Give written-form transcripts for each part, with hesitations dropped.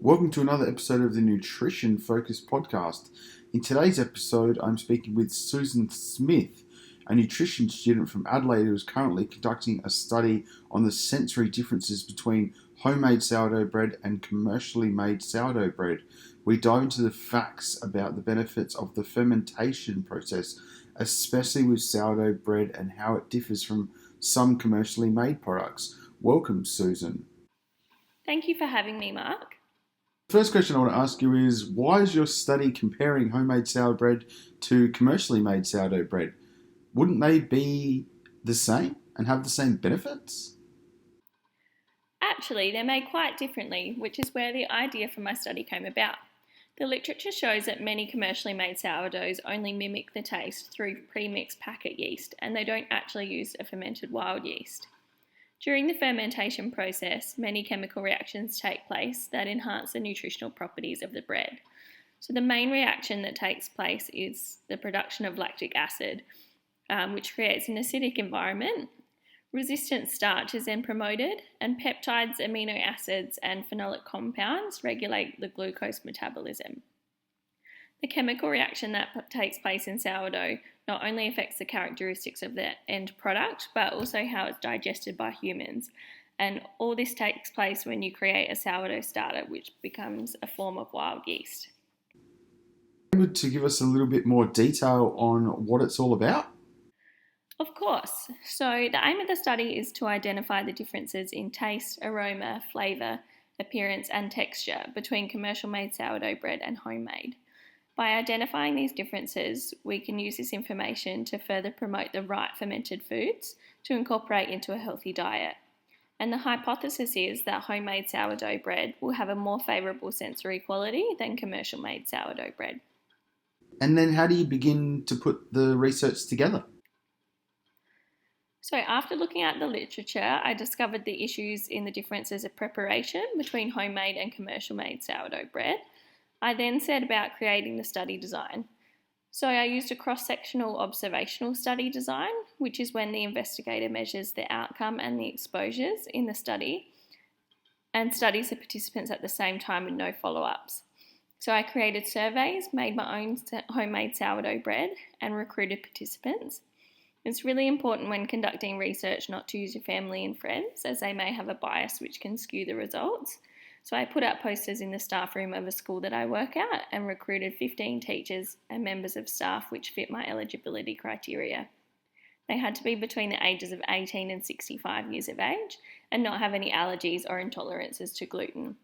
Welcome to another episode of the Nutrition Focused podcast. In today's episode, I'm speaking with Susan Smith, a nutrition student from Adelaide who is currently conducting a study on the sensory differences between homemade sourdough bread and commercially made sourdough bread. We dive into the facts about the benefits of the fermentation process, especially with sourdough bread, and how it differs from some commercially made products. Welcome, Susan. Thank you for having me, Mark. First question I want to ask you is, why is your study comparing homemade sourdough bread to commercially made sourdough bread? Wouldn't they be the same and have the same benefits? Actually, they're made quite differently, which is where the idea for my study came about. The literature shows that many commercially made sourdoughs only mimic the taste through pre-mixed packet yeast, and they don't actually use a fermented wild yeast. During the fermentation process, many chemical reactions take place that enhance the nutritional properties of the bread. So the main reaction that takes place is the production of lactic acid, which creates an acidic environment. Resistant starch is then promoted, and peptides, amino acids, and phenolic compounds regulate the glucose metabolism. The chemical reaction that takes place in sourdough not only affects the characteristics of the end product, but also how it's digested by humans. And all this takes place when you create a sourdough starter, which becomes a form of wild yeast. Able to give us a little bit more detail on what it's all about? Of course. So the aim of the study is to identify the differences in taste, aroma, flavour, appearance and texture between commercial made sourdough bread and homemade. By identifying these differences, we can use this information to further promote the right fermented foods to incorporate into a healthy diet. And the hypothesis is that homemade sourdough bread will have a more favourable sensory quality than commercial made sourdough bread. And then how do you begin to put the research together? So after looking at the literature, I discovered the issues in the differences of preparation between homemade and commercial made sourdough bread. I then set about creating the study design. So I used a cross-sectional observational study design, which is when the investigator measures the outcome and the exposures in the study and studies the participants at the same time with no follow-ups. So I created surveys, made my own homemade sourdough bread and recruited participants. It's really important when conducting research not to use your family and friends, as they may have a bias which can skew the results. So I put out posters in the staff room of a school that I work at and recruited 15 teachers and members of staff which fit my eligibility criteria. They had to be between the ages of 18 and 65 years of age and not have any allergies or intolerances to gluten.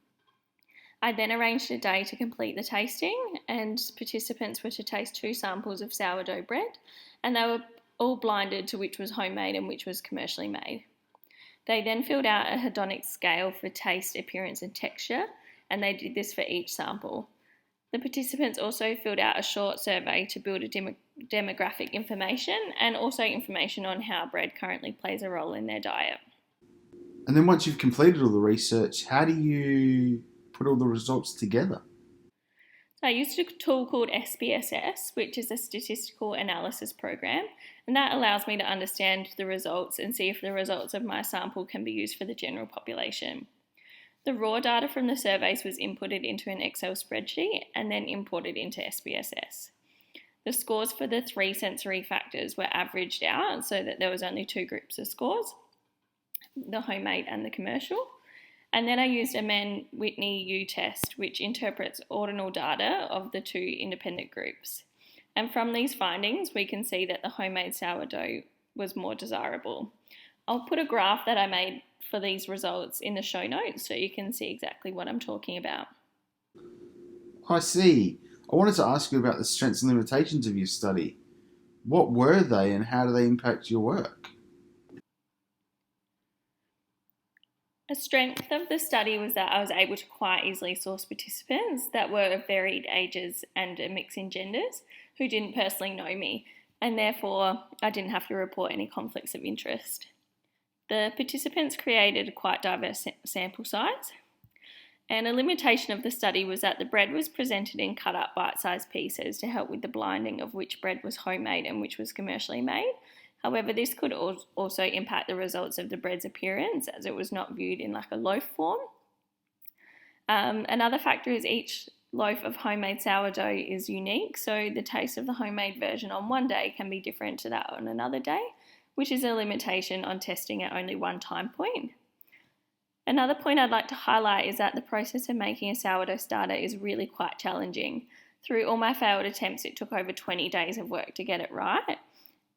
I then arranged a day to complete the tasting, and participants were to taste 2 samples of sourdough bread, and they were all blinded to which was homemade and which was commercially made. They then filled out a hedonic scale for taste, appearance and texture, and they did this for each sample. The participants also filled out a short survey to build a demographic information and also information on how bread currently plays a role in their diet. And then once you've completed all the research, how do you put all the results together? So I used a tool called SPSS, which is a statistical analysis program, and that allows me to understand the results and see if the results of my sample can be used for the general population. The raw data from the surveys was inputted into an Excel spreadsheet and then imported into SPSS. The scores for the 3 sensory factors were averaged out so that there was only 2 groups of scores, the homemade and the commercial. And then I used a Mann-Whitney U-test, which interprets ordinal data of the 2 independent groups. And from these findings, we can see that the homemade sourdough was more desirable. I'll put a graph that I made for these results in the show notes so you can see exactly what I'm talking about. I see. I wanted to ask you about the strengths and limitations of your study. What were they and how do they impact your work? A strength of the study was that I was able to quite easily source participants that were of varied ages and a mix in genders who didn't personally know me, and therefore I didn't have to report any conflicts of interest. The participants created a quite diverse sample size, and a limitation of the study was that the bread was presented in cut up bite-sized pieces to help with the blinding of which bread was homemade and which was commercially made. However, this could also impact the results of the bread's appearance as it was not viewed in like a loaf form. Another factor is each loaf of homemade sourdough is unique, so the taste of the homemade version on one day can be different to that on another day, which is a limitation on testing at only one time point. Another point I'd like to highlight is that the process of making a sourdough starter is really quite challenging. Through all my failed attempts, it took over 20 days of work to get it right.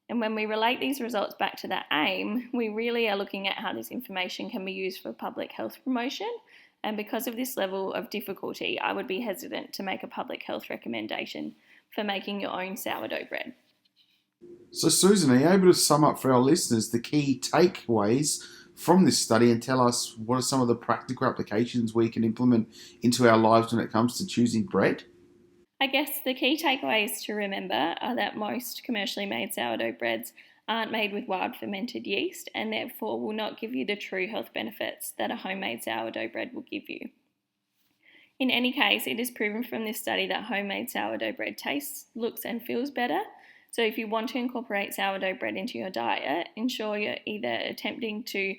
And when we relate these results back to the aim, we really are looking at how this information can be used for public health promotion. And because of this level of difficulty, I would be hesitant to make a public health recommendation for making your own sourdough bread. So, Susan, are you able to sum up for our listeners the key takeaways from this study and tell us what are some of the practical applications we can implement into our lives when it comes to choosing bread? I guess the key takeaways to remember are that most commercially made sourdough breads aren't made with wild fermented yeast and therefore will not give you the true health benefits that a homemade sourdough bread will give you. In any case, it is proven from this study that homemade sourdough bread tastes, looks, and feels better. So if you want to incorporate sourdough bread into your diet, ensure you're either attempting to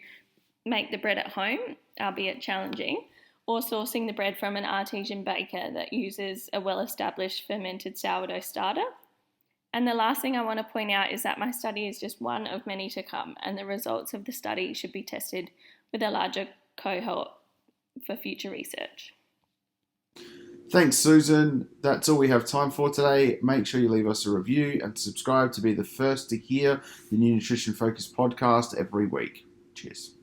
make the bread at home, albeit challenging, or sourcing the bread from an artisan baker that uses a well-established fermented sourdough starter. And the last thing I want to point out is that my study is just one of many to come, and the results of the study should be tested with a larger cohort for future research. Thanks, Susan. That's all we have time for today. Make sure you leave us a review and subscribe to be the first to hear the new Nutrition Focus podcast every week. Cheers.